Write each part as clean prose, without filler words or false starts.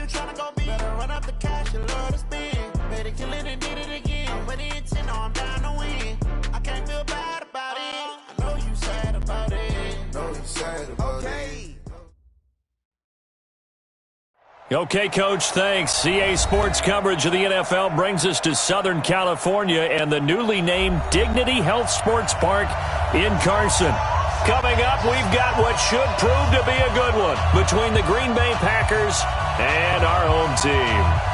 you tryna go be? Better run up the cash, you love to spend. Better kill it and did it again. But the intent, no, I'm down to win. I can't feel bad about it. I know you sad about it. Know you sad about it. Okay, Coach, thanks. CA Sports coverage of the NFL brings us to Southern California and the newly named Dignity Health Sports Park in Carson. Coming up, we've got what should prove to be a good one between the Green Bay Packers and our home team.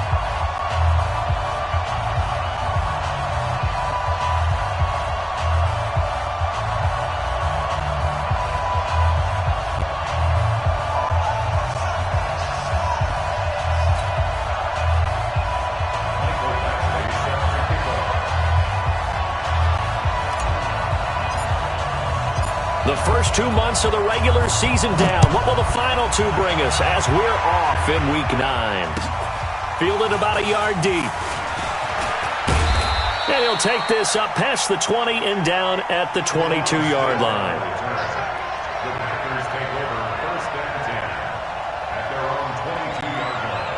The first 2 months of the regular season down. What will the final two bring us as we're off in Week 9? Fielded about a yard deep. And he'll take this up past the 20 and down at the 22-yard line. The Packers take over first and 10 at their own 22-yard line.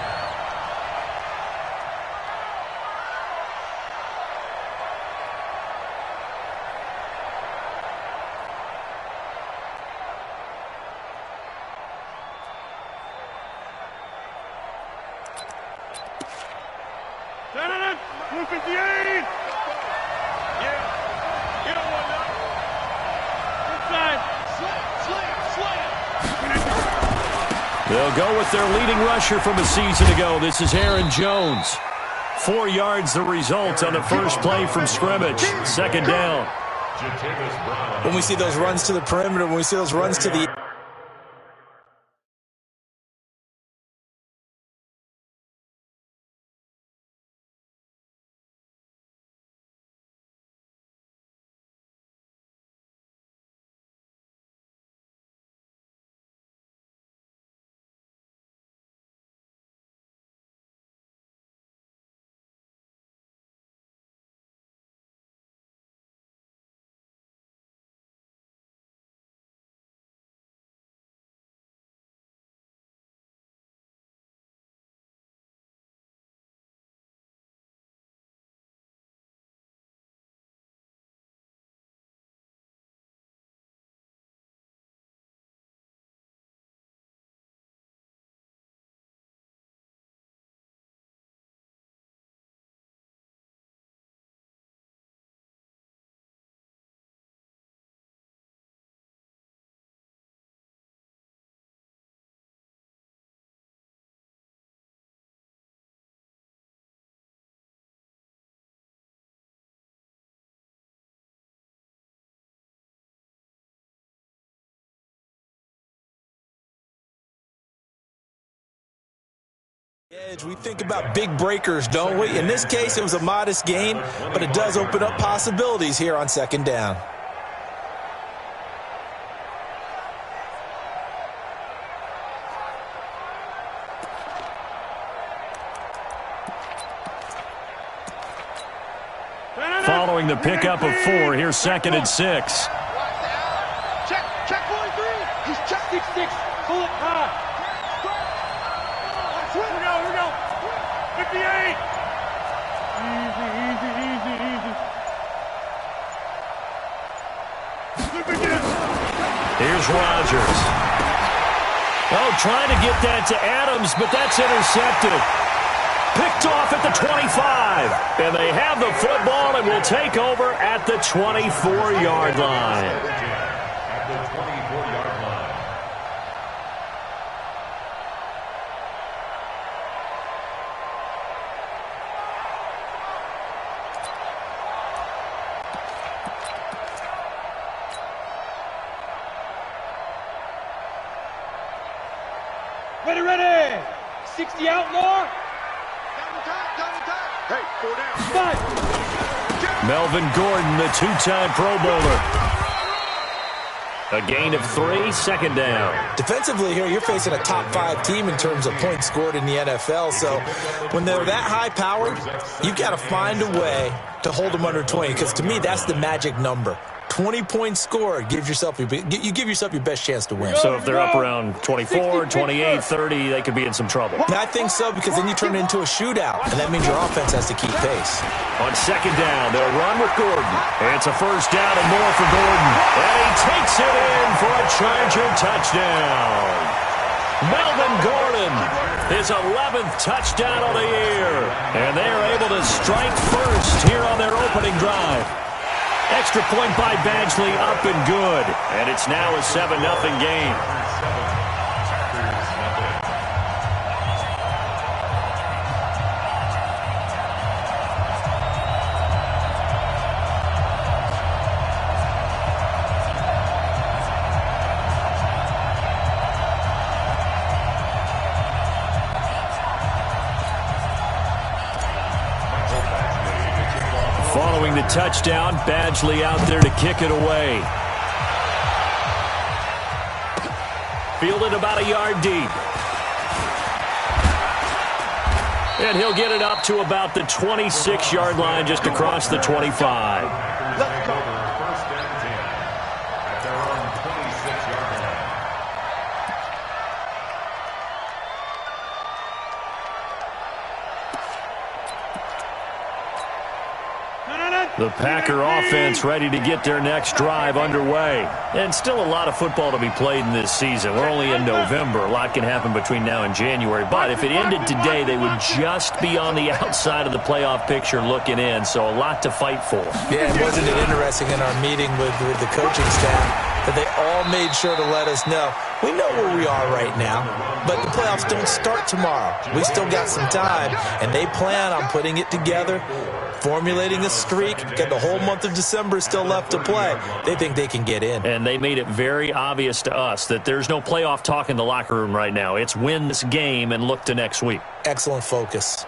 They'll go with their leading rusher from a season ago. This is Aaron Jones. 4 yards the result on the first play from scrimmage. Second down. When we see those runs to the perimeter, when we see those runs to the... Edge, we think about big breakers, don't we? In this case, it was a modest gain, but it does open up possibilities here on second down. Following the pickup of 4, here's 2nd and 6. Check 43. He's check 6. Pull it high. Here we go. 58. Easy. Here's Rodgers. Oh, trying to get that to Adams, but that's intercepted. Picked off at the 25. And they have the football and will take over at the 24-yard line. At the 24-yard line. Ready. 60 out more. Hey, 4 down. 5. Melvin Gordon, the 2-time Pro Bowler. A gain of 3, second down. Defensively here, you're facing a top 5 team in terms of points scored in the NFL. So when they're that high-powered, you've got to find a way to hold them under 20. Because to me, that's the magic number. 20-point score gives yourself your best chance to win. So if they're up around 24, 28, 30, they could be in some trouble. I think so, because then you turn it into a shootout, and that means your offense has to keep pace. On second down, they'll run with Gordon. It's a first down and more for Gordon. And he takes it in for a Charger touchdown. Melvin Gordon, his 11th touchdown of the year. And they are able to strike first here on their opening drive. Extra point by Badgley, up and good. And it's now a 7-0 game. Following the touchdown, Badgley out there to kick it away. Fielded about a yard deep. And he'll get it up to about the 26-yard line, just across the 25. Let's go. First and 10 at their own 26-yard line. The Packer offense ready to get their next drive underway. And still a lot of football to be played in this season. We're only in November. A lot can happen between now and January. But if it ended today, they would just be on the outside of the playoff picture looking in. So a lot to fight for. Yeah, wasn't it interesting in our meeting with the coaching staff that they all made sure to let us know, we know where we are right now, but the playoffs don't start tomorrow. We still got some time, and they plan on putting it together, formulating a streak, got the whole month of December still left to play. They think they can get in. And they made it very obvious to us that there's no playoff talk in the locker room right now. It's win this game and look to next week. Excellent focus.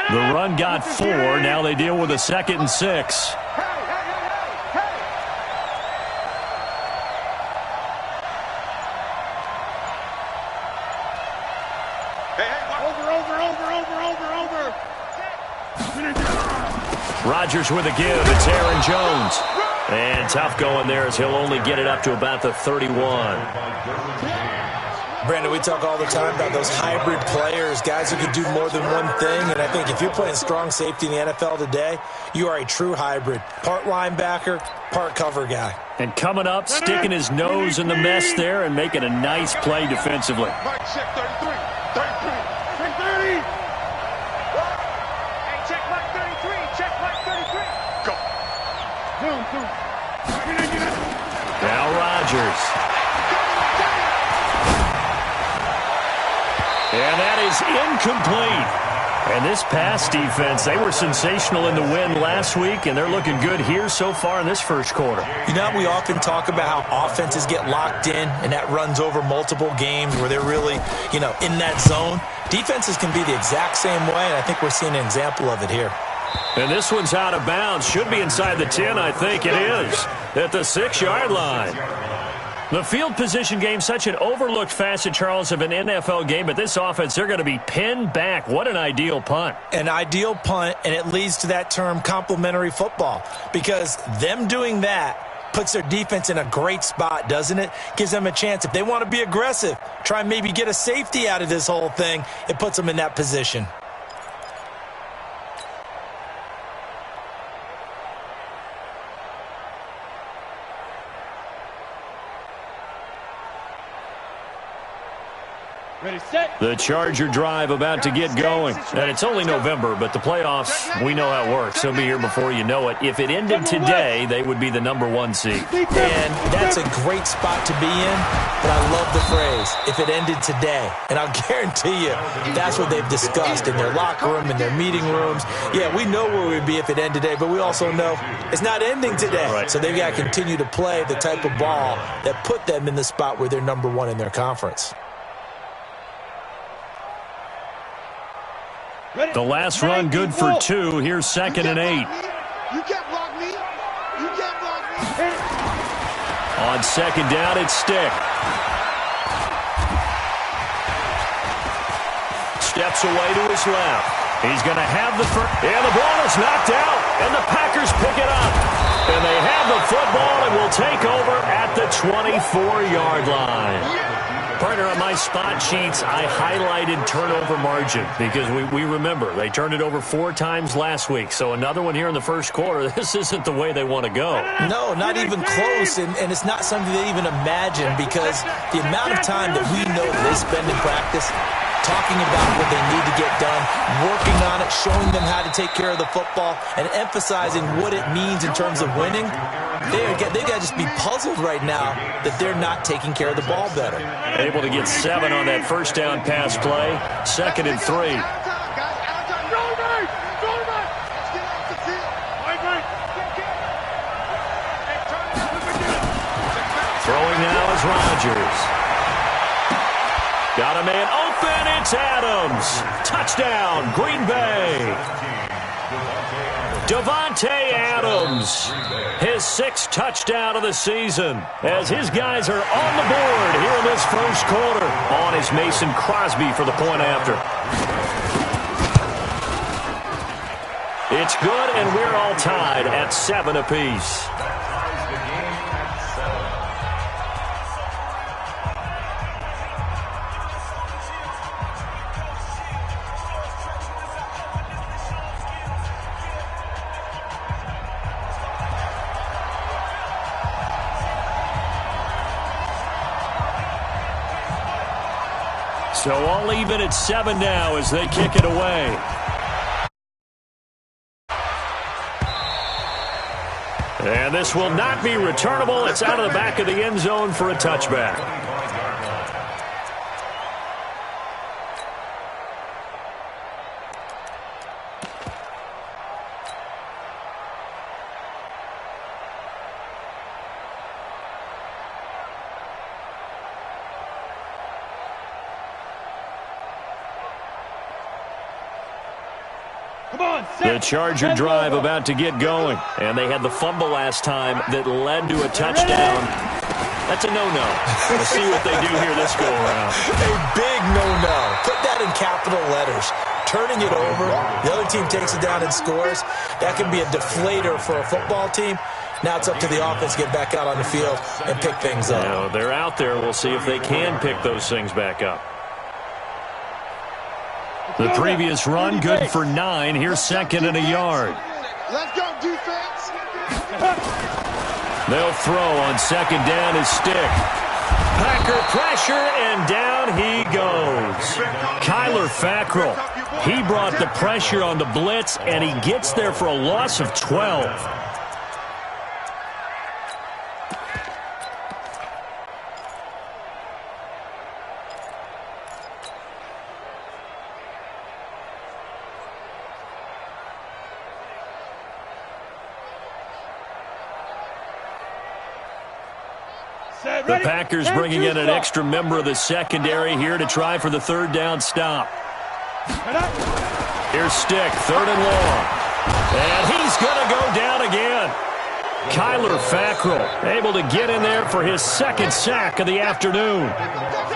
The run got 4. Now they deal with a 2nd and 6. Rodgers with a give. It's Aaron Jones. And tough going there as he'll only get it up to about the 31. Brandon, we talk all the time about those hybrid players, guys who can do more than one thing. And I think if you're playing strong safety in the NFL today, you are a true hybrid. Part linebacker, part cover guy. And coming up, sticking his nose in the mess there and making a nice play defensively. Mike, check 33. 33. Check 30. Hey, check Mike 33. Check Mike 33. Go. Now Rodgers. And that is incomplete. And this pass defense, they were sensational in the win last week, and they're looking good here so far in this first quarter. You know, we often talk about how offenses get locked in, and that runs over multiple games where they're really, in that zone. Defenses can be the exact same way, and I think we're seeing an example of it here. And this one's out of bounds. Should be inside the 10, I think it is, at the 6-yard line. The field position game, such an overlooked facet, Charles, of an NFL game, but this offense, they're going to be pinned back. What an ideal punt. An ideal punt, and it leads to that term complementary football, because them doing that puts their defense in a great spot, doesn't it? Gives them a chance. If they want to be aggressive, try and maybe get a safety out of this whole thing, it puts them in that position. Ready, set. The Charger drive about to get going. And it's only November, but the playoffs, we know how it works. They'll be here before you know it. If it ended today, they would be the #1 seed. And that's a great spot to be in, but I love the phrase, if it ended today. And I'll guarantee you, that's what they've discussed in their locker room, in their meeting rooms. Yeah, we know where we'd be if it ended today, but we also know it's not ending today. Right. So they've got to continue to play the type of ball that put them in the spot where they're #1 in their conference. The last run good for 2. Here's 2nd and 8. You can't block me. You can't block me. On 2nd down, it's Stick. Steps away to his left. He's going to have the first. And the ball is knocked out. And the Packers pick it up. And they have the football and will take over at the 24-yard line. Partner, on my spot sheets, I highlighted turnover margin because we remember they turned it over 4 times last week. So another one here in the first quarter. This isn't the way they want to go. No, not even close, and it's not something they even imagine because the amount of time that we know they spend in practice talking about what they need to get done, working on it, showing them how to take care of the football, and emphasizing what it means in terms of winning. They've got to just be puzzled right now that they're not taking care of the ball better. Able to get 7 on that first down pass play. 2nd and 3. Throwing now is Rodgers. Got a man open. It's Adams. Touchdown, Green Bay. Davante Adams, his 6th touchdown of the season, as his guys are on the board here in this first quarter. On is Mason Crosby for the point after. It's good, and we're all tied at 7 apiece. So all even at 7 now as they kick it away. And this will not be returnable. It's out of the back of the end zone for a touchback. The Charger drive about to get going. And they had the fumble last time that led to a touchdown. That's a no-no. We'll see what they do here this go-around. A big no-no. Put that in capital letters. Turning it over, the other team takes it down and scores. That can be a deflator for a football team. Now it's up to the offense to get back out on the field and pick things up. Now, they're out there. We'll see if they can pick those things back up. The previous run, good for 9. Here's 2nd and a yard. Let's go, defense. They'll throw on 2nd down his Stick. Packer pressure, and down he goes. Kyler Fackrell, he brought the pressure on the blitz, and he gets there for a loss of 12. The Packers bringing in an extra member of the secondary here to try for the third down stop. Here's Stick, third and long. And he's going to go down again. Kyler Fackrell able to get in there for his second sack of the afternoon.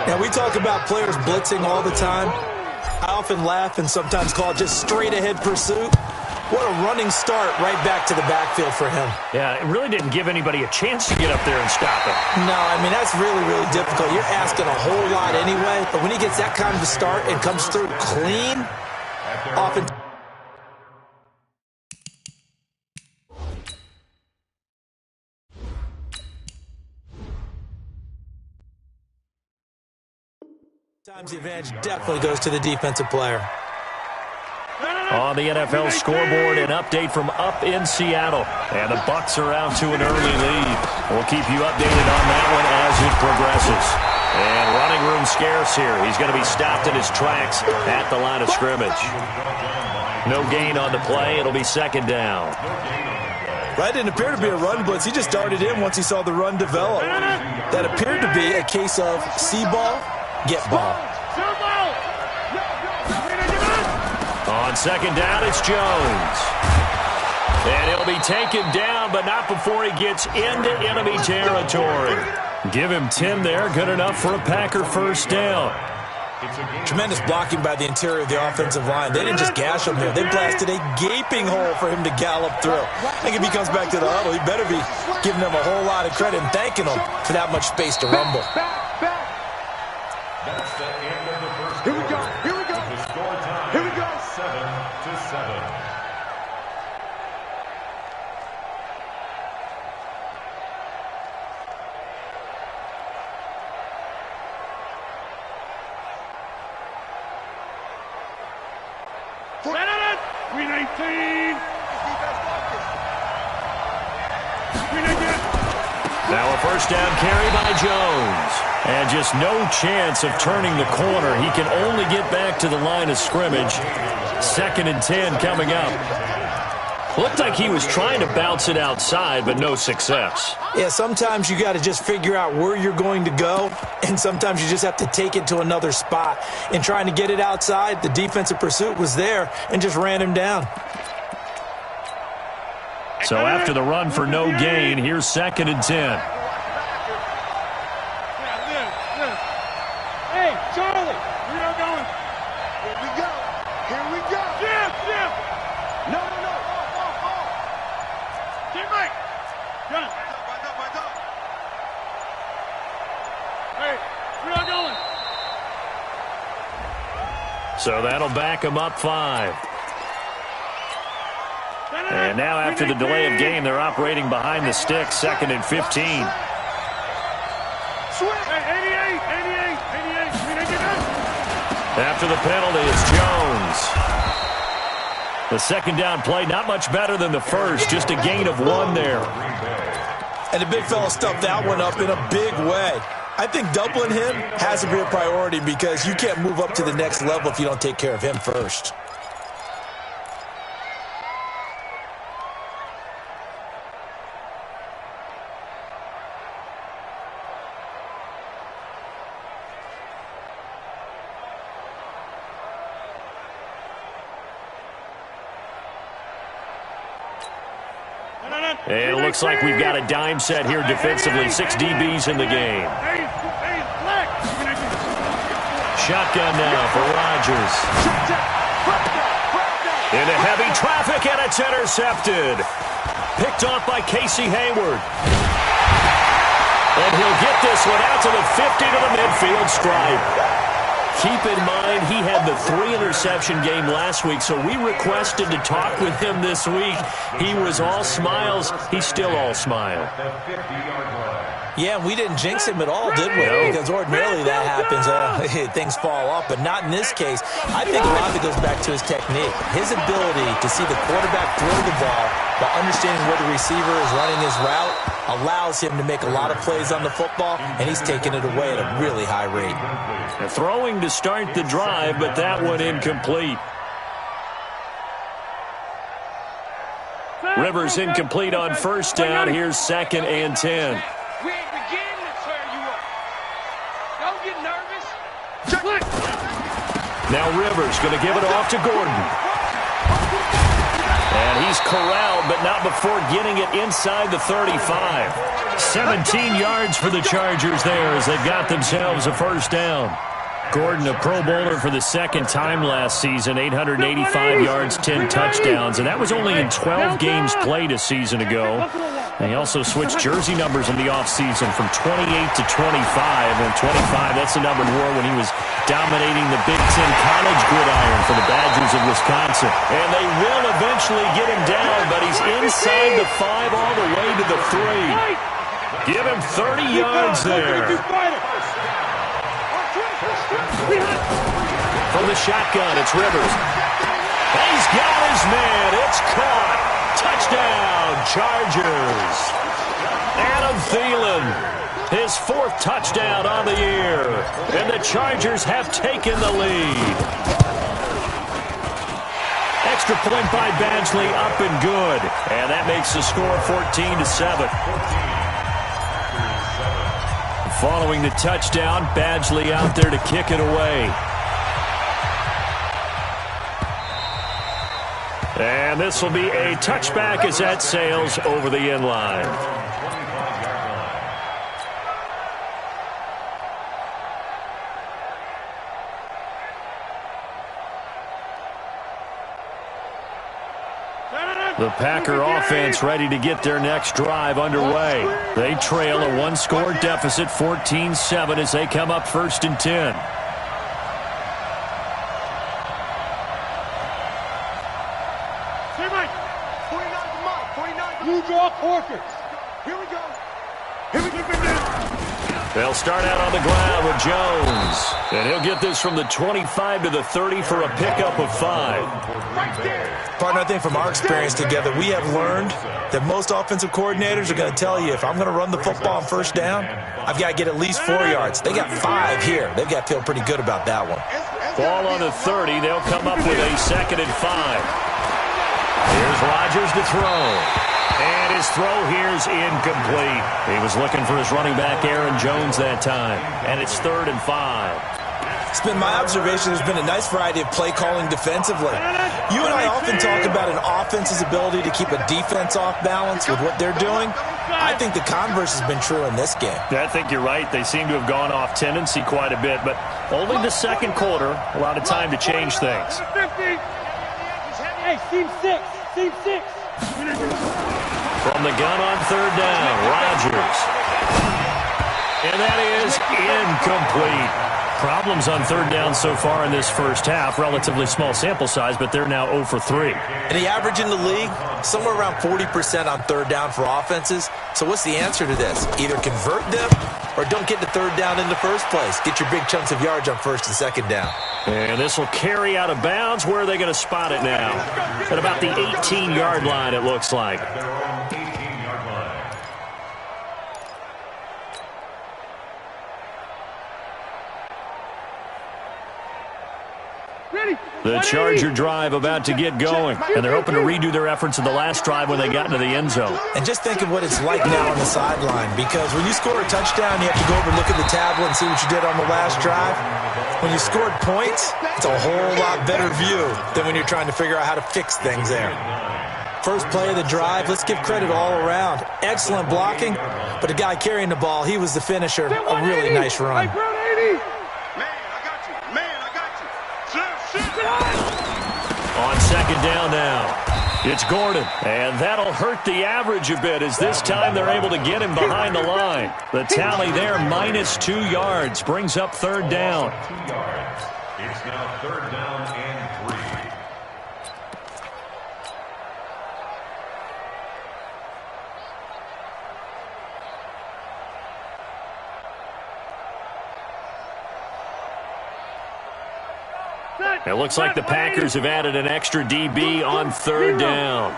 Now, we talk about players blitzing all the time. I often laugh and sometimes call it just straight-ahead pursuit. What a running start right back to the backfield for him. Yeah, it really didn't give anybody a chance to get up there and stop him. No, I mean, that's really, really difficult. You're asking a whole lot anyway, but when he gets that kind of a start and comes through clean, often... Sometimes the advantage definitely goes to the defensive player. On the NFL scoreboard, an update from up in Seattle. And the Bucs are out to an early lead. We'll keep you updated on that one as it progresses. And running room scarce here. He's going to be stopped in his tracks at the line of scrimmage. No gain on the play. It'll be second down. That didn't appear to be a run blitz. He just darted in once he saw the run develop. That appeared to be a case of see ball, get ball. On second down, it's Jones. And he'll be taken down, but not before he gets into enemy territory. Give him 10 there, good enough for a Packer first down. Tremendous blocking by the interior of the offensive line. They didn't just gash him there. They blasted a gaping hole for him to gallop through. I think if he comes back to the huddle, he better be giving them a whole lot of credit and thanking them for that much space to rumble. That's the end of the first Here we go. Here we go. The score time. Here we go. 7-7. Now a first down carry by Jones. And just no chance of turning the corner. He can only get back to the line of scrimmage. 2nd and 10 coming up. Looked like he was trying to bounce it outside, but no success. Yeah, sometimes you got to just figure out where you're going to go, and sometimes you just have to take it to another spot. In trying to get it outside, the defensive pursuit was there and just ran him down. So after the run for no gain, here's 2nd and 10. Hey, Charlie, where you going? Here we go. Here we go. Jim. No. Teammate. Gun. Right up. Hey, where you going? So that'll back him up 5. And now after the delay of game, they're operating behind the stick, 2nd and 15. After the penalty, it's Jones. The second down play, not much better than the first, just a gain of 1 there. And the big fella stuffed that one up in a big way. I think doubling him has to be a priority because you can't move up to the next level if you don't take care of him first. And it looks like we've got a dime set here defensively. 6 DBs in the game. Shotgun now for Rodgers. Into heavy traffic, and it's intercepted. Picked off by Casey Hayward. And he'll get this one out to the 50 to the midfield stripe. Keep in mind, he had the 3-interception game last week, so we requested to talk with him this week. He was all smiles. He's still all smile. Yeah, we didn't jinx him at all, did we? No. Because ordinarily that happens. Things fall off, but not in this case. I think a lot of it goes back to his technique. His ability to see the quarterback throw the ball while understanding where the receiver is running his route allows him to make a lot of plays on the football, and he's taking it away at a really high rate. Throwing to start the drive, but that one incomplete. Rivers incomplete on first down. Here's 2nd and 10. We ain't beginning to turn Don't get nervous. Now Rivers going to give it off to Gordon. And he's corralled, but not before getting it inside the 35. 17 yards for the Chargers there as they've got themselves a first down. Gordon, a Pro Bowler for the second time last season, 885 yards, 10 touchdowns, and that was only in 12 games played a season ago. And he also switched jersey numbers in the offseason from 28 to 25. And 25, that's the number he wore when he was dominating the Big Ten college gridiron for the Badgers of Wisconsin. And they will eventually get him down, but he's inside the 5 all the way to the 3. Give him 30 yards there. From the shotgun, it's Rivers. He's got his man. It's caught. Touchdown, Chargers. Adam Thielen, his 4th touchdown on the year. And the Chargers have taken the lead. Extra point by Badgley, up and good. And that makes the score 14-7. Following the touchdown, Badgley out there to kick it away. And this will be a touchback as that sails over the end line. The Packer offense ready to get their next drive underway. They trail a 1-score deficit, 14-7, as they come up 1st and 10. You draw quarters. Here we go. Here we go. They'll start out on the ground with Jones. And he'll get this from the 25 to the 30 for a pickup of 5. Partner, I think from our experience together, we have learned that most offensive coordinators are going to tell you, if I'm going to run the football on first down, I've got to get at least 4 yards. They got 5 here. They've got to feel pretty good about that one. Ball on the 30. They'll come up with a 2nd and 5. Here's Rodgers to throw. And his throw here's incomplete. He was looking for his running back, Aaron Jones, that time. And it's 3rd and 5. It's been my observation there's been a nice variety of play calling defensively. You and I often talk about an offense's ability to keep a defense off balance with what they're doing. I think the converse has been true in this game. I think you're right. They seem to have gone off tendency quite a bit, but only the second quarter, a lot of time to change things. Hey, team 6. Team 6. From the gun on 3rd down, Rodgers. And that is incomplete. Problems on 3rd down so far in this first half. Relatively small sample size, but they're now 0 for 3. And the average in the league, somewhere around 40% on 3rd down for offenses. So what's the answer to this? Either convert them or don't get to 3rd down in the first place. Get your big chunks of yards on 1st and 2nd down. And this will carry out of bounds. Where are they going to spot it now? At about the 18-yard line, it looks like. The Charger drive about to get going, and they're hoping to redo their efforts in the last drive when they got into the end zone. And just think of what it's like now on the sideline, because when you score a touchdown, you have to go over and look at the tablet and see what you did on the last drive. When you scored points, it's a whole lot better view than when you're trying to figure out how to fix things there. First play of the drive, let's give credit all around. Excellent blocking, but the guy carrying the ball, he was the finisher. A really nice run. On 2nd down now, it's Gordon. And that'll hurt the average a bit as this time they're able to get him behind the line. The tally there, -2 yards, brings up 3rd down. 2 yards. It's now 3rd down and 3. It looks like the Packers have added an extra DB on 3rd down.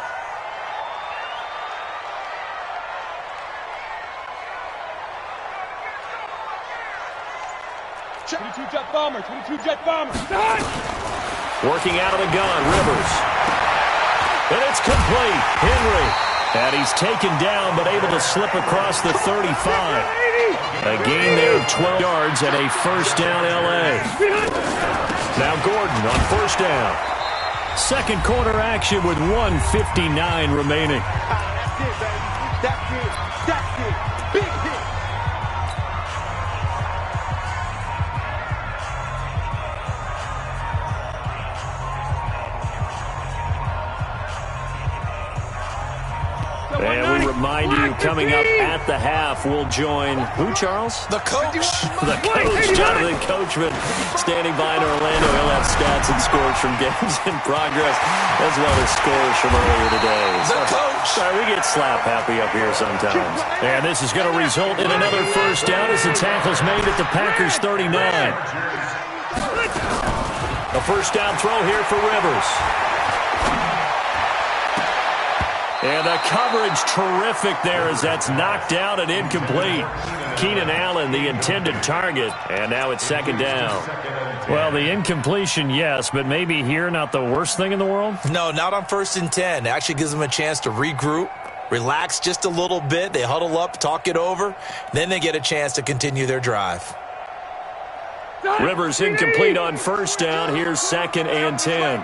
jet bomber, 22 jet bomber. Working out of the gun, Rivers. And it's complete. Henry. And he's taken down but able to slip across the 35. A gain there of 12 yards and a first down L.A. Now Gordon on first down. Second quarter action with 1:59 remaining. That's it, baby. That's it. That's it. Big hit. And we remind you, coming up at the half, we'll join who, Charles? The coach. The coach, Jonathan Coachman, standing by in Orlando. He'll have stats and scores from games in progress, as well as scores from earlier today. The coach. Sorry, we get slap happy up here sometimes. And this is going to result in another first down as the tackle's made at the Packers' 39. A first down throw here for Rivers. And the coverage terrific there as that's knocked out and incomplete. Keenan Allen, the intended target, and now it's second down. Well, the incompletion, yes, but maybe here not the worst thing in the world? No, not on 1st and 10. It actually gives them a chance to regroup, relax just a little bit. They huddle up, talk it over, then they get a chance to continue their drive. Rivers incomplete on first down. Here's 2nd and 10.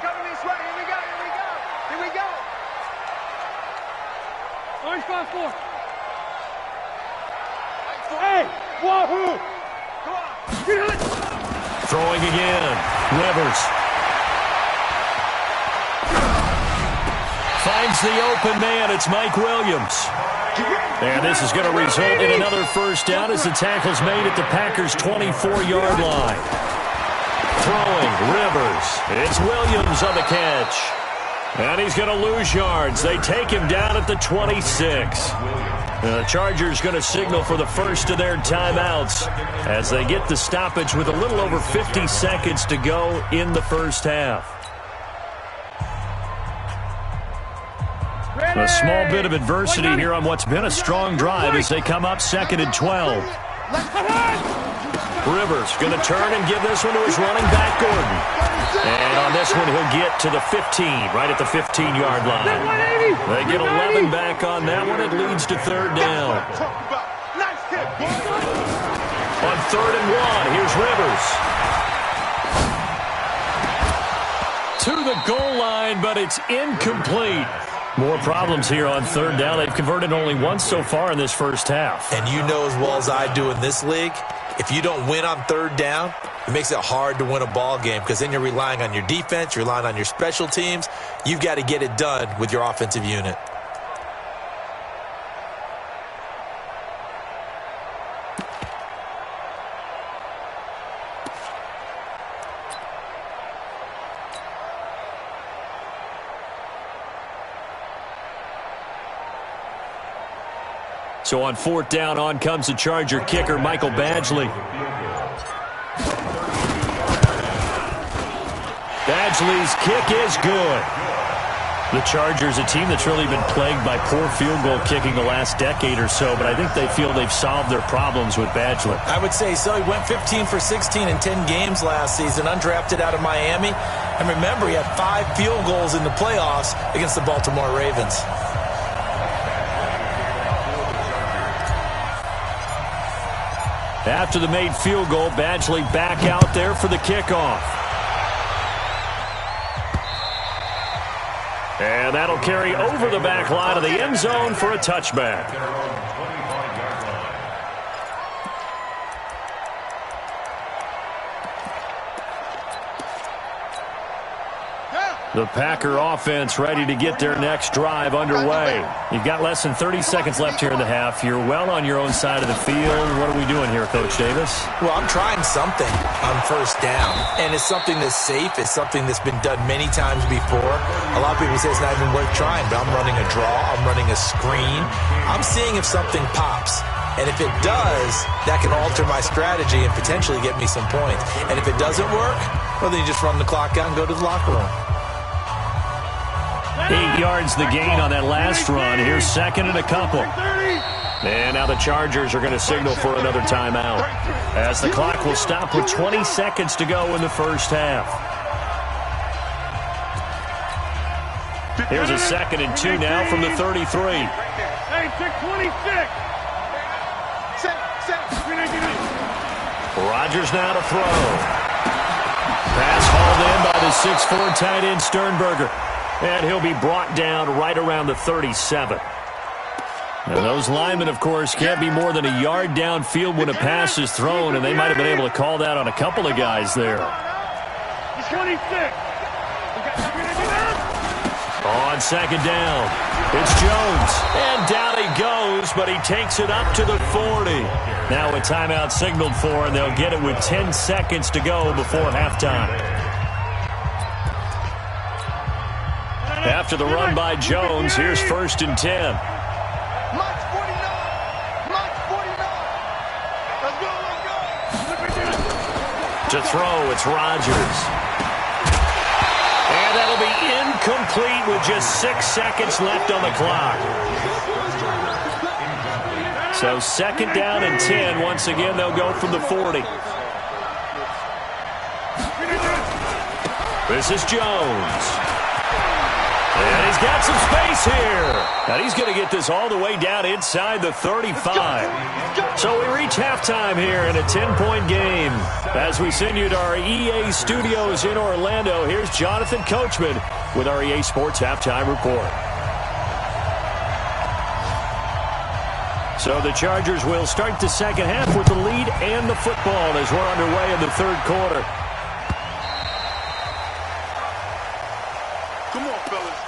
Throwing again. Rivers. Finds the open man. It's Mike Williams. And this is going to result in another first down as the tackle's made at the Packers' 24-yard line. Throwing. Rivers. It's Williams on the catch. And he's going to lose yards. They take him down at the 26. The Chargers going to signal for the first of their timeouts as they get the stoppage with a little over 50 seconds to go in the first half. A small bit of adversity here on what's been a strong drive as they come up 2nd and 12. Rivers going to turn and give this one to his running back, Gordon. And on this one, he'll get to the 15, right at the 15-yard line. They get 11 back on that one. It leads to 3rd down. On 3rd and 1, here's Rivers. To the goal line, but it's incomplete. More problems here on 3rd down. They've converted only once so far in this first half. And you know as well as I do in this league, if you don't win on 3rd down, it makes it hard to win a ball game because then you're relying on your defense, you're relying on your special teams. You've got to get it done with your offensive unit. So on 4th down, on comes the Charger kicker, Michael Badgley. Badgley's kick is good. The Chargers, a team that's really been plagued by poor field goal kicking the last decade or so, but I think they feel they've solved their problems with Badgley. I would say so. He went 15 for 16 in 10 games last season, undrafted out of Miami. And remember, he had 5 field goals in the playoffs against the Baltimore Ravens. After the made field goal, Badgley back out there for the kickoff. And that'll carry over the back line of the end zone for a touchback. The Packer offense ready to get their next drive underway. You've got less than 30 seconds left here in the half. You're well on your own side of the field. What are we doing here, Coach Davis? Well, I'm trying something on 1st down, and it's something that's safe. It's something that's been done many times before. A lot of people say it's not even worth trying, but I'm running a draw. I'm running a screen. I'm seeing if something pops. And if it does, that can alter my strategy and potentially get me some points. And if it doesn't work, well, then you just run the clock out and go to the locker room. 8 yards the gain on that last run. Here's 2nd and a couple. And now the Chargers are going to signal for another timeout, as the clock will stop with 20 seconds to go in the first half. Here's a 2nd and 2 now from the 33. Hey, 626. Rodgers now to throw. Pass hauled in by the 6'4" tight end Sternberger. And he'll be brought down right around the 37. And those linemen, of course, can't be more than a yard downfield when a pass is thrown, and they might have been able to call that on a couple of guys there. 26. On second down, it's Jones. And down he goes, but he takes it up to the 40. Now a timeout signaled for, and they'll get it with 10 seconds to go before halftime. After the run by Jones, here's 1st and 10. March 49. March 49. Let's go, let's go. To throw, it's Rodgers. And that'll be incomplete with just 6 seconds left on the clock. So 2nd down and 10. Once again, they'll go from the 40. This is Jones. And he's got some space here. And he's going to get this all the way down inside the 35. So we reach halftime here in a 10-point game. As we send you to our EA studios in Orlando, here's Jonathan Coachman with our EA Sports Halftime Report. So the Chargers will start the second half with the lead and the football as we're underway in the 3rd quarter. Come on, fellas.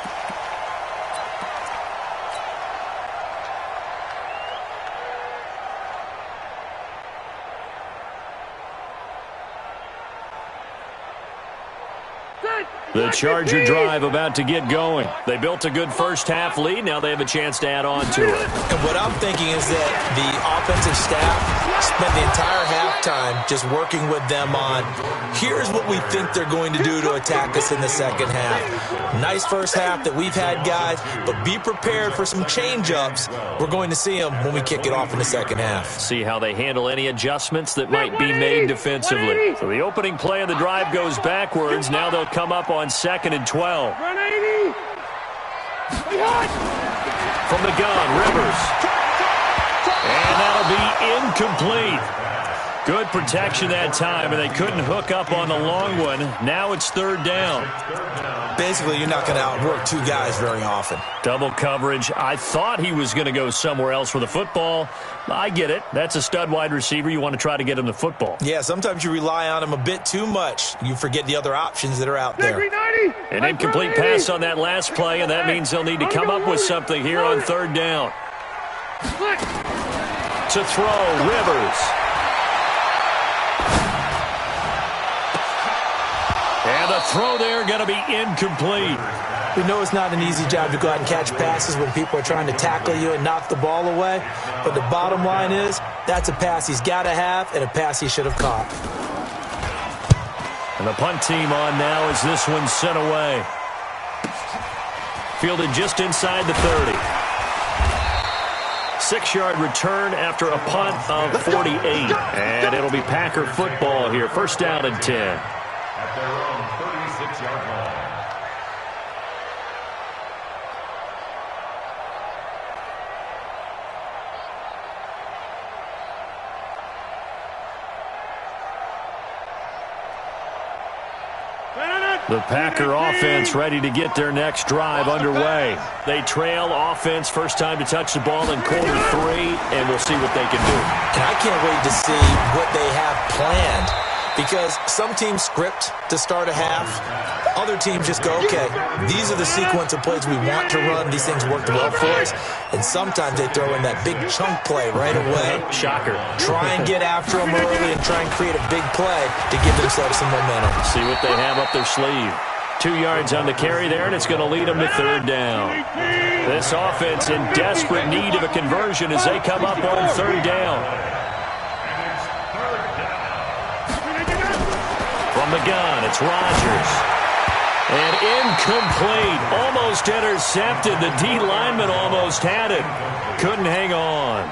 The Charger drive about to get going. They built a good first half lead. Now they have a chance to add on to it. And what I'm thinking is that the offensive staff spent the entire halftime just working with them on, here's what we think they're going to do to attack us in the second half. Nice first half that we've had, guys, but be prepared for some change-ups. We're going to see them when we kick it off in the second half. See how they handle any adjustments that might be made defensively. So the opening play of the drive goes backwards. Now they'll come up on 2nd and 12. Run 80. From the gun, Rivers. And that'll be incomplete. Good protection that time, and they couldn't hook up on the long one. Now it's 3rd down. Basically, you're not going to outwork 2 guys very often. Double coverage. I thought he was going to go somewhere else for the football. I get it. That's a stud wide receiver. You want to try to get him the football. Yeah, sometimes you rely on him a bit too much. You forget the other options that are out there. An incomplete pass on that last play, and that means they'll need to come up with something here on 3rd down. To throw, Rivers. And the throw there going to be incomplete. We know it's not an easy job to go out and catch passes when people are trying to tackle you and knock the ball away. But the bottom line is, that's a pass he's got to have and a pass he should have caught. And the punt team on now as this one's sent away. Fielded just inside the 30. 6-yard return after a punt of 48. And it'll be Packer football here. 1st down and 10. At their own 36-yard line. The Packer offense ready to get their next drive underway. They trail offense, first time to touch the ball in quarter 3, and we'll see what they can do. And I can't wait to see what they have planned, because some teams script to start a half. Other teams just go, okay, these are the sequence of plays we want to run. These things worked well for us. And sometimes they throw in that big chunk play right away. Shocker. Try and get after them early and try and create a big play to give themselves some momentum. See what they have up their sleeve. 2 yards on the carry there, and it's going to lead them to 3rd down. This offense in desperate need of a conversion as they come up on 3rd down. From the gun, it's Rodgers. And incomplete. Almost intercepted. The D lineman almost had it. Couldn't hang on.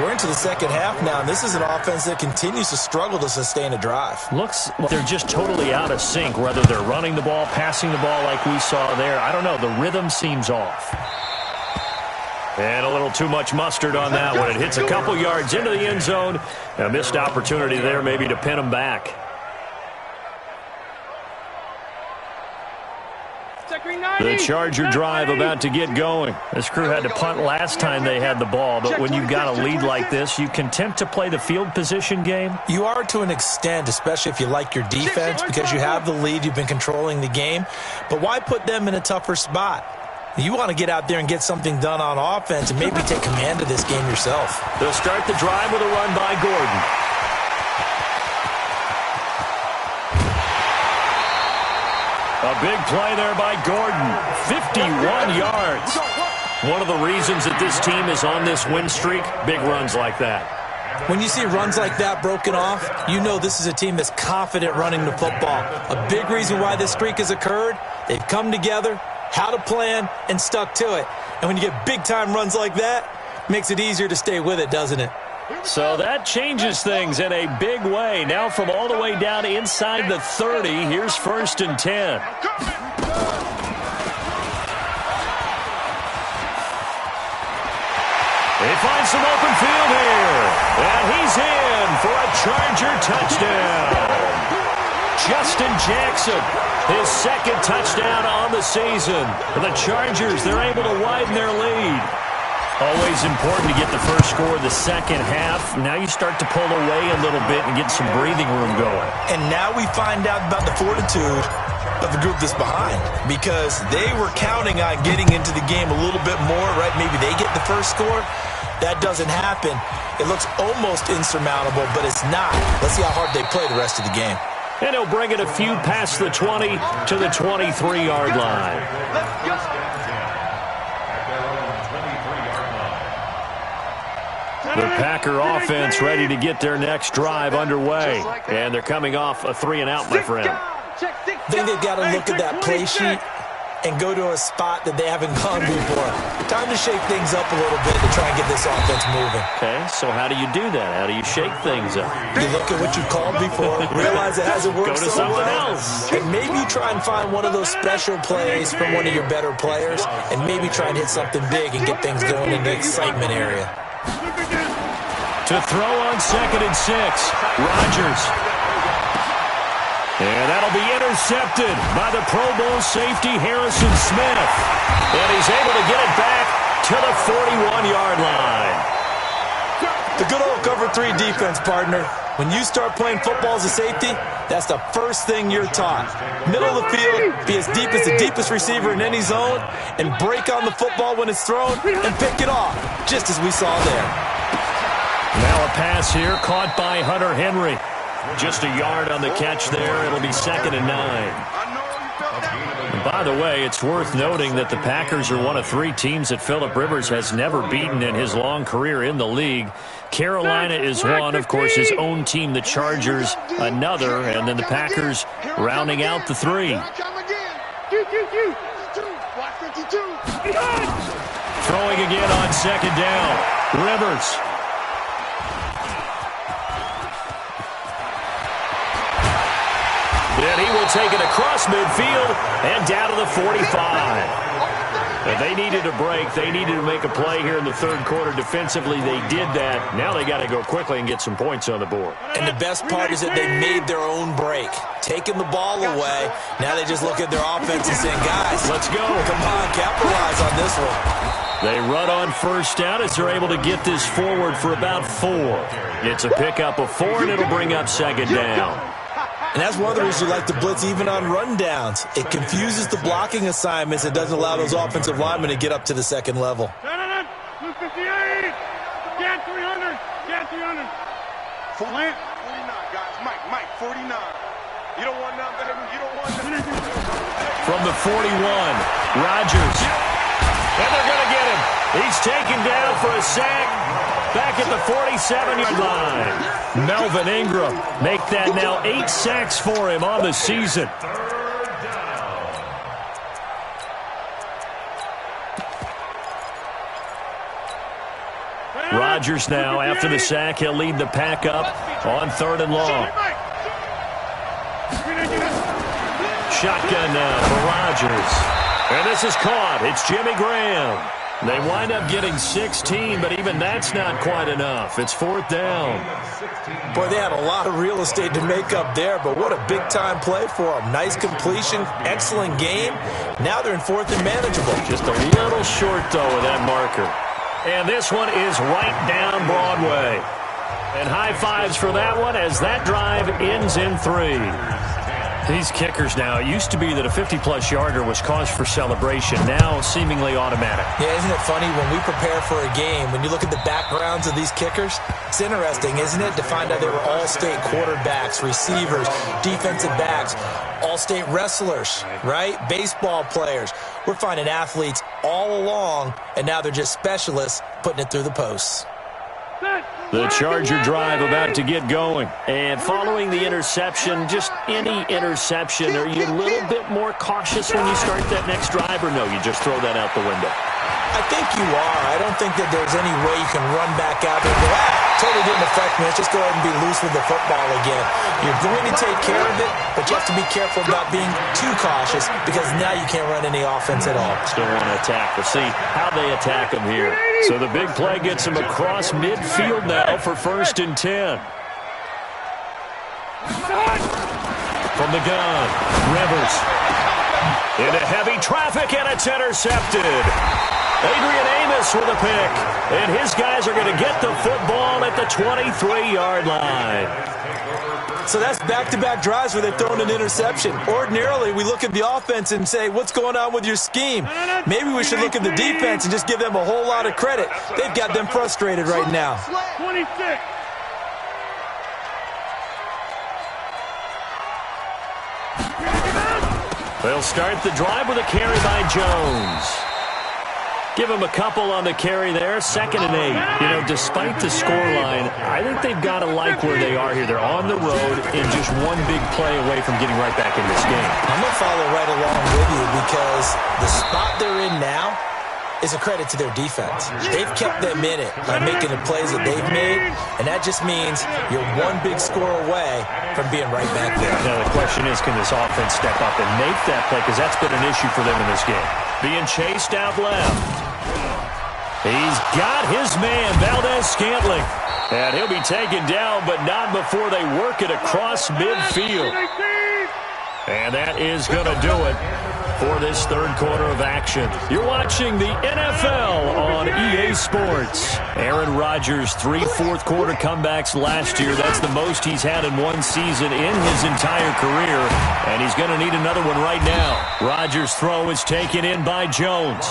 We're into the second half now, and this is an offense that continues to struggle to sustain a drive. Looks like they're just totally out of sync, whether they're running the ball, passing the ball like we saw there. I don't know. The rhythm seems off. And a little too much mustard on that one. It hits a couple yards into the end zone. A missed opportunity there maybe to pin them back. The Charger drive about to get going. This crew had to punt last time they had the ball, but when you've got a lead like this, you content to play the field position game? You are to an extent, especially if you like your defense, because you have the lead, you've been controlling the game. But why put them in a tougher spot? You want to get out there and get something done on offense and maybe take command of this game yourself. They'll start the drive with a run by Gordon. A big play there by Gordon. 51 yards. One of the reasons that this team is on this win streak, big runs like that. When you see runs like that broken off, you know this is a team that's confident running the football. A big reason why this streak has occurred, they've come together, had a plan, and stuck to it. And when you get big-time runs like that, it makes it easier to stay with it, doesn't it? So that changes things in a big way. Now from all the way down inside the 30, here's 1st and 10. They find some open field here. And he's in for a Charger touchdown. Justin Jackson, his 2nd touchdown on the season. For the Chargers, they're able to widen their lead. Always important to get the first score of the second half. Now you start to pull away a little bit and get some breathing room going. And now we find out about the fortitude of the group that's behind, because they were counting on getting into the game a little bit more, right? Maybe they get the first score. That doesn't happen. It looks almost insurmountable, but it's not. Let's see how hard they play the rest of the game. And he'll bring it a few past the 20 to the 23-yard line. The Packer offense ready to get their next drive underway. And they're coming off a 3-and-out, my friend. I think they've got to look at that play sheet and go to a spot that they haven't gone before. Time to shake things up a little bit to try and get this offense moving. Okay, so how do you do that? How do you shake things up? You look at what you called before, realize it hasn't worked Go to so something well, else. and maybe try and find one of those special plays from one of your better players, and maybe try and hit something big and get things going in the excitement area. To throw on 2nd and 6, Rodgers. And that'll be intercepted by the Pro Bowl safety Harrison Smith. And he's able to get it back to the 41-yard line. The good old cover 3 defense, partner. When you start playing football as a safety, that's the first thing you're taught. Middle of the field, be as deep as the deepest receiver in any zone, and break on the football when it's thrown and pick it off, just as we saw there. Now a pass here caught by Hunter Henry. Just a yard on the catch there. It'll be 2nd and 9. And by the way, it's worth noting that the Packers are one of 3 teams that Phillip Rivers has never beaten in his long career in the league. Carolina is one, of course, his own team, the Chargers, another, and then the Packers rounding out the 3. Throwing again on 2nd down. Rivers. And he will take it across midfield and down to the 45. And they needed a break. They needed to make a play here in the 3rd quarter. Defensively, they did that. Now they got to go quickly and get some points on the board. And the best part is that they made their own break. Taking the ball away, now they just look at their offense and saying, guys, let's go. Come on, capitalize on this one. They run on 1st down as they're able to get this forward for about 4. It's a pickup of 4, and it'll bring up 2nd down. And that's one of the reasons you like to blitz even on rundowns. It confuses the blocking assignments. It doesn't allow those offensive linemen to get up to the 2nd level. 258. Get 300. Get 300. 49, guys. Mike, 49. You don't want none, baby. You don't want none. From the 41, Rodgers. And they're going to get him. He's taken down for a sack. Back at the 47-yard line. Melvin Ingram make that now 8 sacks for him on the season. Rodgers now, after the sack, he'll lead the pack up on 3rd and long. Shotgun now for Rodgers. And this is caught. It's Jimmy Graham. They wind up getting 16, but even that's not quite enough. It's 4th down. Boy, they had a lot of real estate to make up there, but what a big-time play for them. Nice completion, excellent game. Now they're in 4th and manageable. Just a little short, though, of that marker. And this one is right down Broadway. And high fives for that one as that drive ends in 3. These kickers now, it used to be that a 50-plus yarder was cause for celebration. Now seemingly automatic. Yeah, isn't it funny when we prepare for a game, when you look at the backgrounds of these kickers, it's interesting, isn't it, to find out they were all-state quarterbacks, receivers, defensive backs, all-state wrestlers, right? Baseball players. We're finding athletes all along, and now they're just specialists putting it through the posts. The Charger drive about to get going. And following the interception, just any interception, are you a little bit more cautious when you start that next drive, or no, you just throw that out the window? I think you are. I don't think that there's any way you can run back out there and go, totally didn't affect me. Let's just go ahead and be loose with the football again. You're going to take care of it, but you have to be careful about being too cautious because now you can't run any offense at all. Still want to attack. We'll see how they attack them here. So the big play gets them across midfield now for 1st and 10. From the gun, Rivers. Into heavy traffic, and it's intercepted. Adrian Amos with a pick. And his guys are going to get the football at the 23-yard line. So that's back-to-back drives where they've thrown an interception. Ordinarily, we look at the offense and say, what's going on with your scheme? Maybe we should look at the defense and just give them a whole lot of credit. They've got them frustrated right now. 26. They'll start the drive with a carry by Jones. Give him a couple on the carry there. 2nd and 8. You know, despite the scoreline, I think they've got to like where they are here. They're on the road and just one big play away from getting right back in this game. I'm going to follow right along with you because the spot they're in now is a credit to their defense. They've kept them in it by making the plays that they've made, and that just means you're one big score away from being right back there. Now, the question is, can this offense step up and make that play? Because that's been an issue for them in this game. Being chased out left. He's got his man, Valdez-Scantling. And he'll be taken down, but not before they work it across midfield. And that is going to do it for this 3rd quarter of action. You're watching the NFL on EA Sports. Aaron Rodgers, 3 fourth-quarter comebacks last year. That's the most he's had in one season in his entire career, and he's going to need another one right now. Rodgers' throw is taken in by Jones.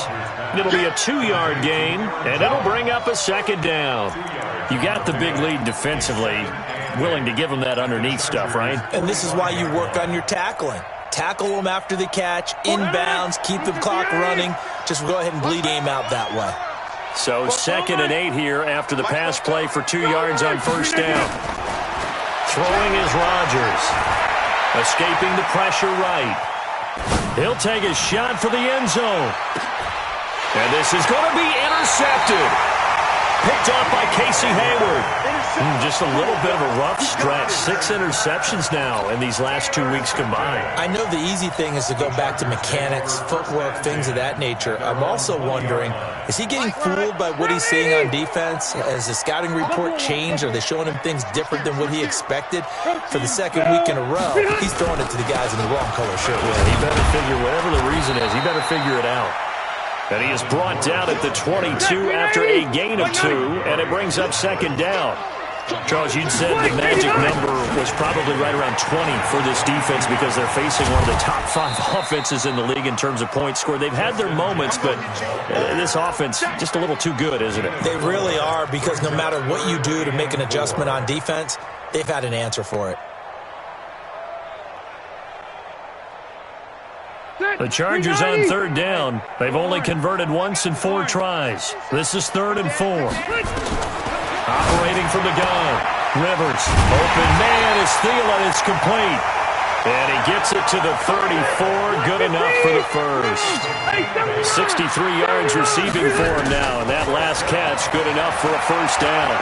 It'll be a 2-yard gain, and it'll bring up a 2nd down. You got the big lead defensively, willing to give him that underneath stuff, right? And this is why you work on your tackling. Tackle them after the catch, inbounds, keep the clock running. Just go ahead and bleed aim out that way. So 2nd and 8 here after the pass play for 2 yards on 1st down. Throwing is Rodgers. Escaping the pressure right. He'll take a shot for the end zone. And this is going to be intercepted. Picked off by Casey Hayward. Just a little bit of a rough stretch. 6 interceptions now in these last 2 weeks combined. I know the easy thing is to go back to mechanics, footwork, things of that nature. I'm also wondering, is he getting fooled by what he's seeing on defense? Has the scouting report changed? Are they showing him things different than what he expected? For the 2nd week in a row, he's throwing it to the guys in the wrong color shirt. He better figure, whatever the reason is, he better figure it out. And he is brought down at the 22 after a gain of 2, and it brings up 2nd down. Charles, you'd said the magic number was probably right around 20 for this defense because they're facing one of the top 5 offenses in the league in terms of points scored. They've had their moments, but this offense just a little too good, isn't it? They really are, because no matter what you do to make an adjustment on defense, they've had an answer for it. The Chargers on 3rd down. They've only converted once in 4 tries. This is 3rd and 4. Operating from the gun. Rivers. Open man is Thielen. It's complete. And he gets it to the 34. Good enough for the first. 63 yards receiving for him now. And that last catch good enough for a 1st down.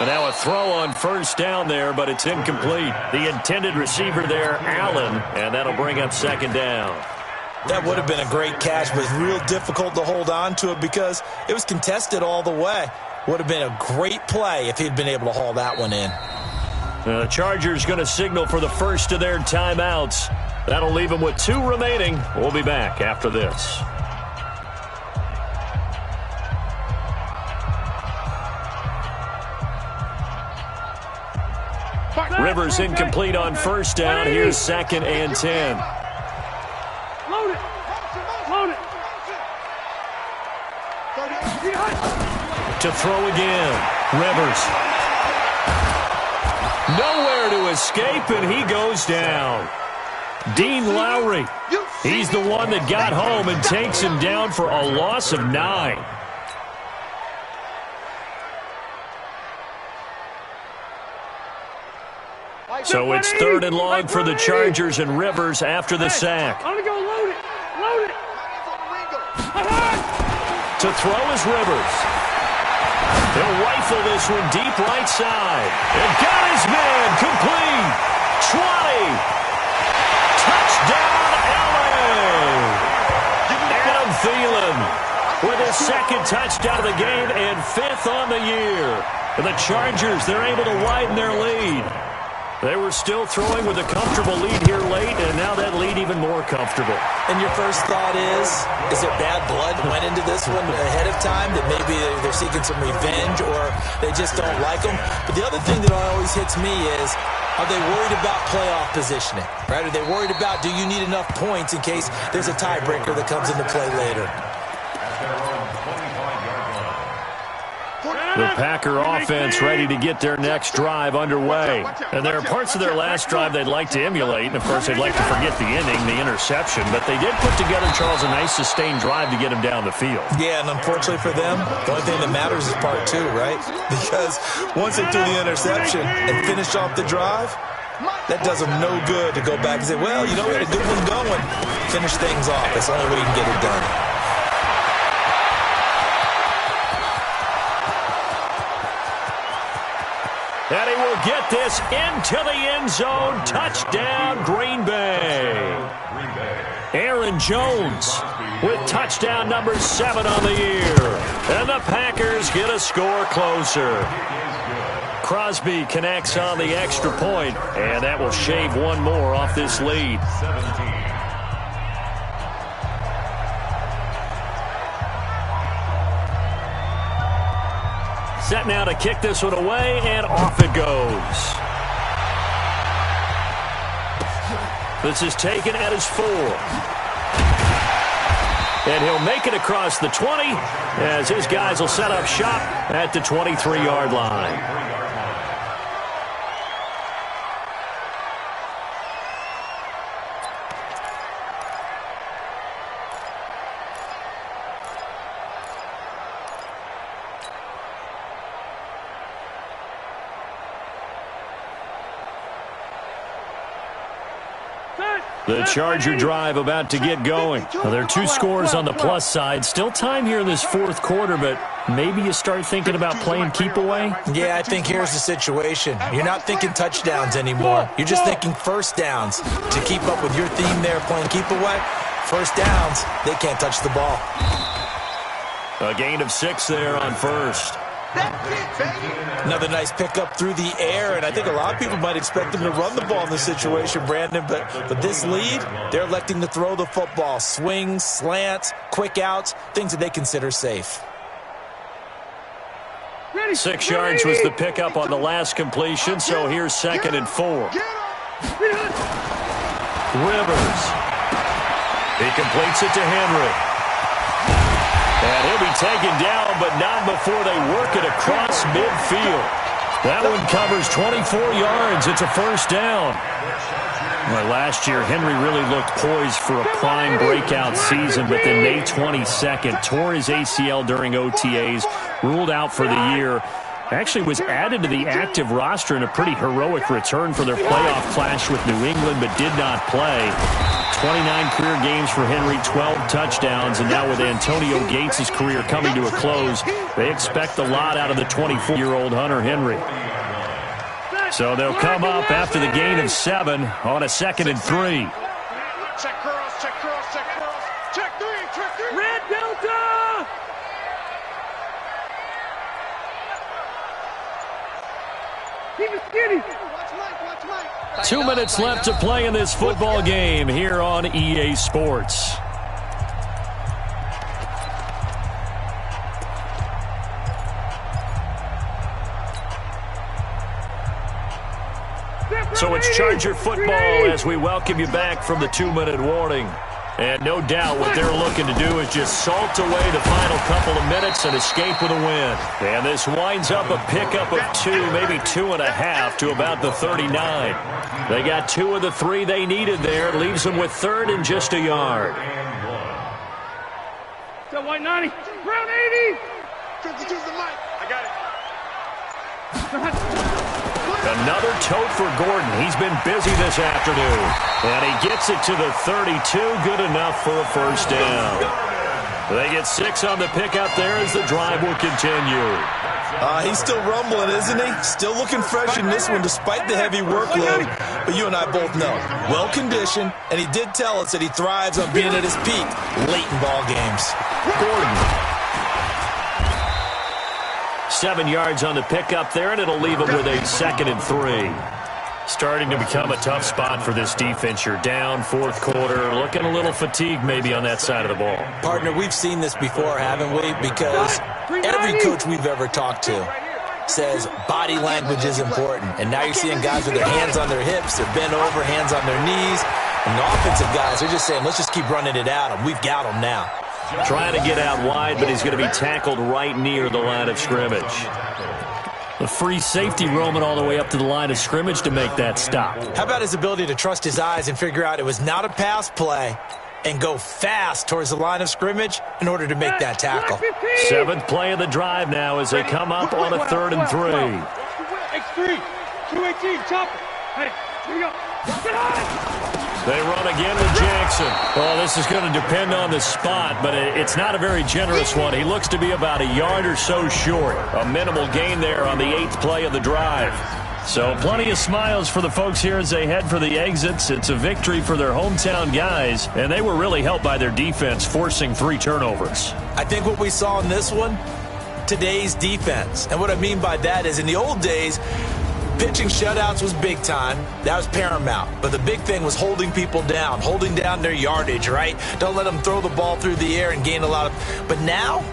And now a throw on 1st down there, but it's incomplete. The intended receiver there, Allen, and that'll bring up 2nd down. That would have been a great catch, but it's real difficult to hold on to it because it was contested all the way. Would have been a great play if he'd been able to haul that one in. The Chargers going to signal for the first of their timeouts. That'll leave them with 2 remaining. We'll be back after this. Rivers incomplete on first down. Here's 2nd and 10. Load it. Load it. To throw again. Rivers. Nowhere to escape, and he goes down. Dean Lowry. He's the one that got home and takes him down for a loss of 9. So it's 3rd and long for the Chargers, and Rivers after the sack. I'm going to go load it. Load it. To throw is Rivers. He'll rifle this one deep right side. And got his man complete. 20. Touchdown, LA. Adam Thielen with his 2nd touchdown of the game and 5th on the year. And the Chargers, they're able to widen their lead. They were still throwing with a comfortable lead here late, and now that lead even more comfortable. And your first thought is there bad blood went into this one ahead of time, that maybe they're seeking some revenge or they just don't like them? But the other thing that always hits me is, are they worried about playoff positioning? Right? Are they worried about, do you need enough points in case there's a tiebreaker that comes into play later? The Packer offense ready to get their next drive underway. And there are parts of their last drive they'd like to emulate. And, of course, they'd like to forget the inning, the interception. But they did put together, Charles, a nice sustained drive to get him down the field. Yeah, and unfortunately for them, the only thing that matters is part 2, right? Because once they threw the interception and finished off the drive, that does them no good to go back and say, well, you know, we had a good one going. Finish things off. That's the only way you can get it done. And he will get this into the end zone. Touchdown, Green Bay. Aaron Jones with touchdown number 7 on the year. And the Packers get a score closer. Crosby connects on the extra point, and that will shave one more off this lead. Set now to kick this one away, and off it goes. This is taken at his 4. And he'll make it across the 20 as his guys will set up shop at the 23-yard line. The Charger drive about to get going. Well, there are 2 scores on the plus side. Still time here in this 4th quarter, but maybe you start thinking about playing keep away? Yeah, I think here's the situation. You're not thinking touchdowns anymore. You're just thinking first downs. To keep up with your theme there, playing keep away, first downs, they can't touch the ball. A gain of 6 there on first. Another nice pickup through the air, and I think a lot of people might expect them to run the ball in this situation, Brandon, but this lead, they're electing to throw the football. Swings, slants, quick outs, things that they consider safe. 6 yards was the pickup on the last completion, so here's 2nd and 4. Rivers. He completes it to Henry. And he'll be taken down, but not before they work it across midfield. That one covers 24 yards. It's a first down. Well, last year, Henry really looked poised for a prime breakout season, but then May 22nd, tore his ACL during OTAs, ruled out for the year. Actually was added to the active roster in a pretty heroic return for their playoff clash with New England, but did not play. 29 career games for Henry, 12 touchdowns, and now with Antonio Gates' career coming to a close, they expect a lot out of the 24-year-old Hunter Henry. So they'll come up after the gain of 7 on a 2nd and 3. Check cross, check cross, check cross. Keep it skinny. 2 minutes left to play in this football game here on EA Sports. So it's Charger football as we welcome you back from the 2-minute warning. And no doubt what they're looking to do is just salt away the final couple of minutes and escape with a win. And this winds up a pickup of 2, maybe 2.5 to about the 39. They got 2 of the 3 they needed there. Leaves them with 3rd and just a yard. What's up, White 90? Brown 80. I got it. Another tote for Gordon. He's been busy this afternoon. And he gets it to the 32. Good enough for a first down. They get 6 on the pickup there as the drive will continue. He's still rumbling, isn't he? Still looking fresh in this one despite the heavy workload. But you and I both know, well-conditioned, and he did tell us that he thrives on being at his peak late in ball games. Gordon. 7 yards on the pickup there, and it'll leave him with a 2nd and 3. Starting to become a tough spot for this defense. You're down 4th quarter, looking a little fatigued maybe on that side of the ball. Partner, we've seen this before, haven't we? Because every coach we've ever talked to says body language is important. And now you're seeing guys with their hands on their hips, they're bent over, hands on their knees. And the offensive guys are just saying, let's just keep running it at them. We've got them now. Trying to get out wide, but he's going to be tackled right near the line of scrimmage. The free safety roaming all the way up to the line of scrimmage to make that stop. How about his ability to trust his eyes and figure out it was not a pass play and go fast towards the line of scrimmage in order to make that tackle. 7th play of the drive now as they come up on a 3rd and 3. X3, 218, chopper. Hey, here we go. They run again with Jackson. Well, this is going to depend on the spot, but it's not a very generous one. He looks to be about a yard or so short. A minimal gain there on the 8th play of the drive. So plenty of smiles for the folks here as they head for the exits. It's a victory for their hometown guys, and they were really helped by their defense, forcing 3 turnovers. I think what we saw in this one, today's defense. And what I mean by that is in the old days, pitching shutouts was big time. That was paramount. But the big thing was holding people down, holding down their yardage, right? Don't let them throw the ball through the air and gain a lot of... But now,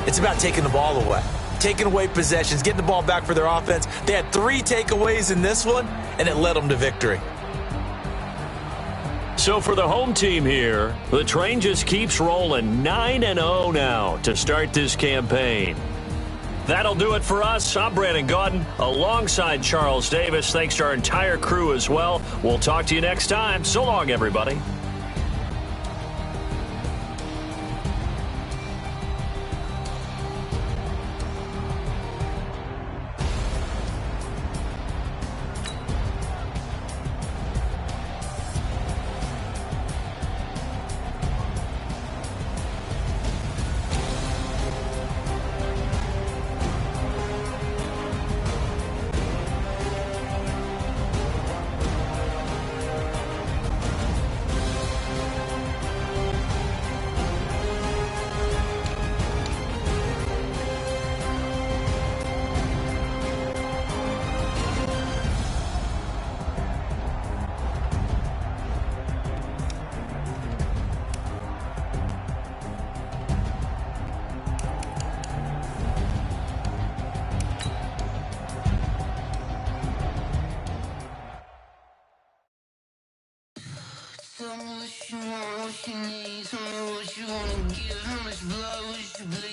it's about taking the ball away. Taking away possessions, getting the ball back for their offense. They had 3 takeaways in this one, and it led them to victory. So for the home team here, the train just keeps rolling 9-0 now to start this campaign. That'll do it for us. I'm Brandon Gaudin alongside Charles Davis. Thanks to our entire crew as well. We'll talk to you next time. So long, everybody. Tell me what you want, what you need. Tell me what you wanna give. How much blood would you bleed?